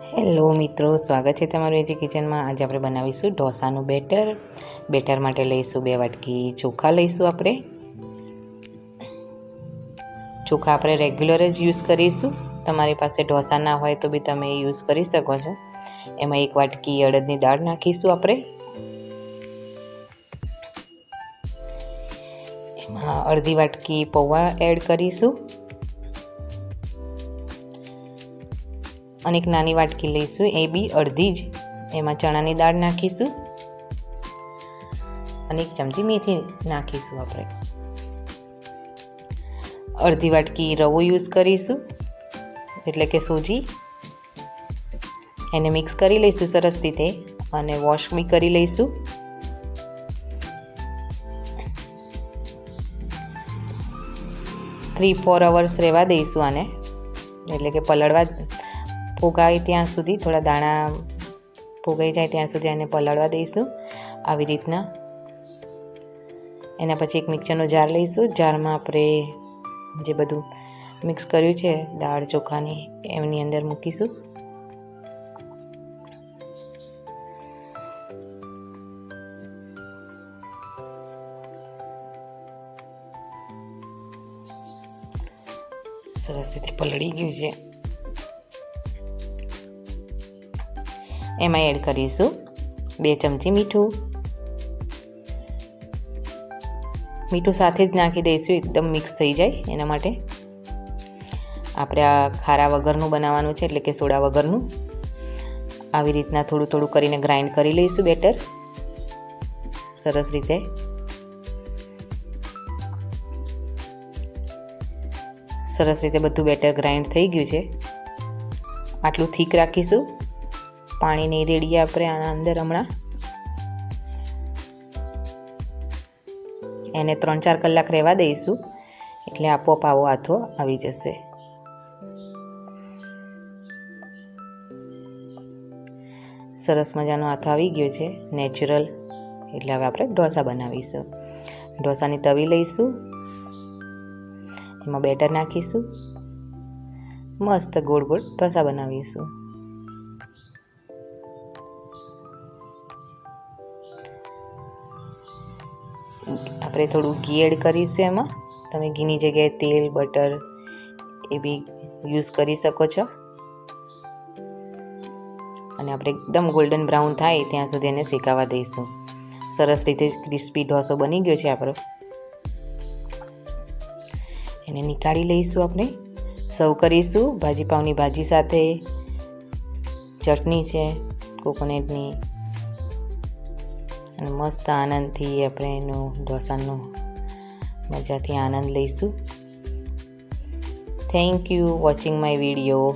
Hello મિત્રો, સ્વાગત છે તમારું એજી કિચનમાં। આજે આપણે બનાવીશું ઢોસાનું બેટર માટે લઈશું 2 વાટકી ચોખા લઈશું। આપણે ચોખા આપણે રેગ્યુલર જ યુઝ કરીશું। તમારી પાસે ઢોસા ના હોય તો બી તમે યુઝ કરી શકો છો। એમાં 1 વાટકી અડદની દાળ નાખીશું। આપણે એમાં અડધી વાટકી પૌવા એડ કરીશું અને એક નાની વાટકી લઈશું, એ બી અડધી જ। એમાં ચણાની દાળ નાખીશું અને 1 ચમચી મેથી નાખીશું। આપણે અડધી વાટકી રવો યુઝ કરીશું, એટલે કે સૂજી। એને મિક્સ કરી લઈશું સરસ રીતે અને વોશ બી કરી લઈશું। 3-4 અવર્સ રહેવા દઈશું આને, એટલે કે પલળવા ફૂગાય ત્યાં સુધી, થોડા દાણા ફૂગાઈ જાય ત્યાં સુધી આને પલાળવા દઈશું આવી રીતના। એના પછી એક મિક્સરનો જાર લઈશું। જારમાં આપણે જે બધું મિક્સ કર્યું છે દાળ ચોખાની એમની અંદર મૂકીશું। સરસ રીતે પલળી ગયું છે। એમાં એડ કરીશું 2 ચમચી મીઠું સાથે જ નાખી દઈશું, એકદમ મિક્સ થઈ જાય એના માટે। આપણે આ ખારા વગરનું બનાવવાનું છે, એટલે કે સોડા વગરનું। આવી રીતના થોડું થોડું કરીને ગ્રાઇન્ડ કરી લઈશું બેટર સરસ રીતે। સરસ રીતે બધું બેટર ગ્રાઇન્ડ થઈ ગયું છે। આટલું થીક રાખીશું, પાણી નહીં રેડીએ આપણે આના અંદર હમણાં। એને 3-4 કલાક રહેવા દઈશું, એટલે આપોઆપ આવો આથો આવી જશે। સરસ મજાનો આથો આવી ગયો છે નેચરલ, એટલે હવે આપણે ઢોસા બનાવીશું। ઢોસાની તવી લઈશું, એમાં બેટર નાખીશું, મસ્ત ગોળ ગોળ ઢોસા બનાવીશું। આપણે થોડું ઘી એડ કરીશું એમાં। તમે ઘીની જગ્યાએ તેલ, બટર એ બી યુઝ કરી શકો છો। અને આપણે એકદમ ગોલ્ડન બ્રાઉન થાય ત્યાં સુધી એને શેકાવા દઈશું। સરસ રીતે ક્રિસ્પી ઢોસો બની ગયો છે આપણો। એને નીકાળી લઈશું, આપણે સર્વ કરીશું ભાજી પાવની ભાજી સાથે। ચટણી છે કોકોનટની, અને મસ્ત આનંદથી આપણે એનો ઢોસાનો મજાથી આનંદ લઈશું। Thank you watching my video.